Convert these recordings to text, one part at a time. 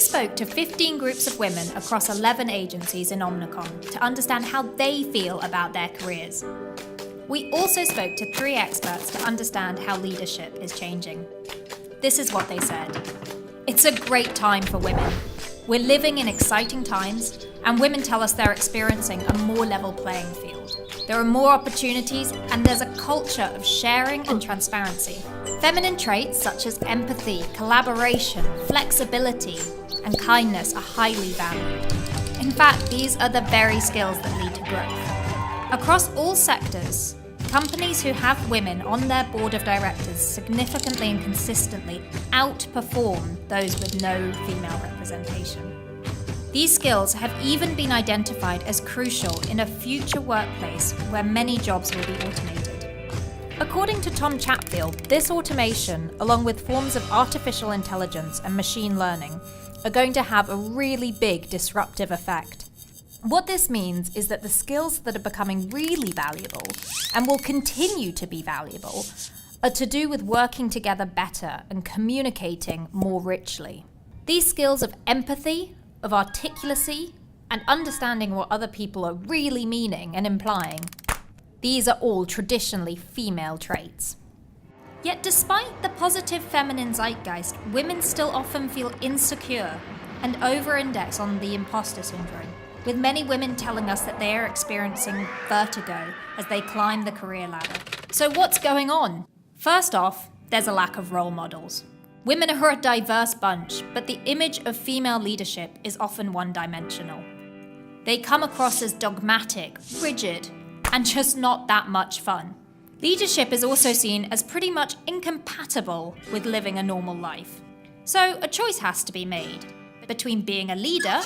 spoke to 15 groups of women across 11 agencies in Omnicom to understand how they feel about their careers. We also spoke to 3 experts to understand how leadership is changing. This is what they said. It's a great time for women. We're living in exciting times, and women tell us they're experiencing a more level playing field. There are more opportunities, and there's a culture of sharing and transparency. Feminine traits such as empathy, collaboration, flexibility, and kindness are highly valued. In fact, these are the very skills that lead to growth. Across all sectors, companies who have women on their board of directors significantly and consistently outperform those with no female representation. These skills have even been identified as crucial in a future workplace where many jobs will be automated. According to Tom Chatfield, this automation, along with forms of artificial intelligence and machine learning, are going to have a really big disruptive effect. What this means is that the skills that are becoming really valuable, and will continue to be valuable, are to do with working together better and communicating more richly. These skills of empathy, of articulacy, and understanding what other people are really meaning and implying, these are all traditionally female traits. Yet despite the positive feminine zeitgeist, women still often feel insecure and over-index on the imposter syndrome, with many women telling us that they are experiencing vertigo as they climb the career ladder. So what's going on? First off, there's a lack of role models. Women are a diverse bunch, but the image of female leadership is often one-dimensional. They come across as dogmatic, rigid, and just not that much fun. Leadership is also seen as pretty much incompatible with living a normal life. So a choice has to be made between being a leader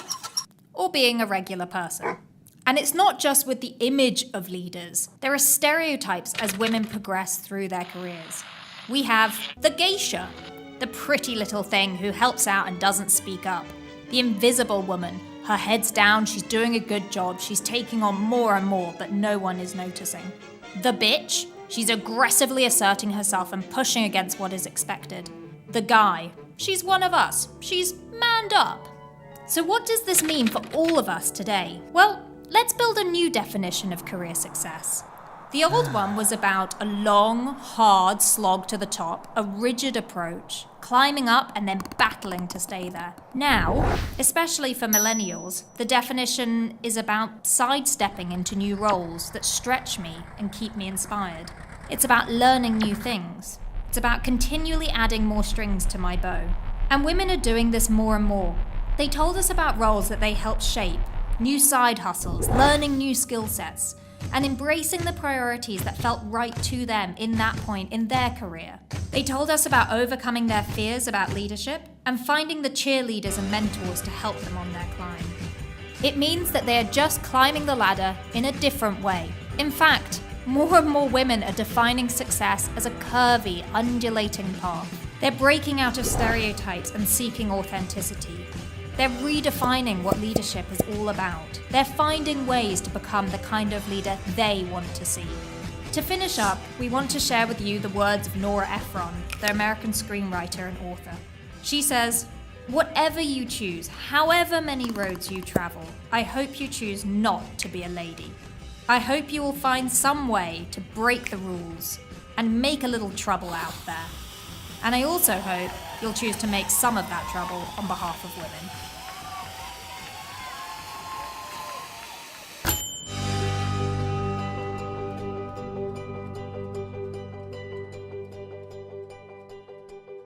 or being a regular person. And it's not just with the image of leaders. There are stereotypes as women progress through their careers. We have the geisha, the pretty little thing who helps out and doesn't speak up. The invisible woman, her head's down, she's doing a good job, she's taking on more and more, but no one is noticing. The bitch, she's aggressively asserting herself and pushing against what is expected. The guy, she's one of us, she's manned up. So what does this mean for all of us today? Well, let's build a new definition of career success. The old one was about a long, hard slog to the top, a rigid approach, climbing up and then battling to stay there. Now, especially for millennials, the definition is about sidestepping into new roles that stretch me and keep me inspired. It's about learning new things. It's about continually adding more strings to my bow. And women are doing this more and more. They told us about roles that they helped shape, new side hustles, learning new skill sets, and embracing the priorities that felt right to them in that point in their career. They told us about overcoming their fears about leadership and finding the cheerleaders and mentors to help them on their climb. It means that they are just climbing the ladder in a different way. In fact, more and more women are defining success as a curvy, undulating path. They're breaking out of stereotypes and seeking authenticity. They're redefining what leadership is all about. They're finding ways to become the kind of leader they want to see. To finish up, we want to share with you the words of Nora Ephron, the American screenwriter and author. She says, "Whatever you choose, however many roads you travel, I hope you choose not to be a lady. I hope you will find some way to break the rules and make a little trouble out there. And I also hope you'll choose to make some of that trouble on behalf of women."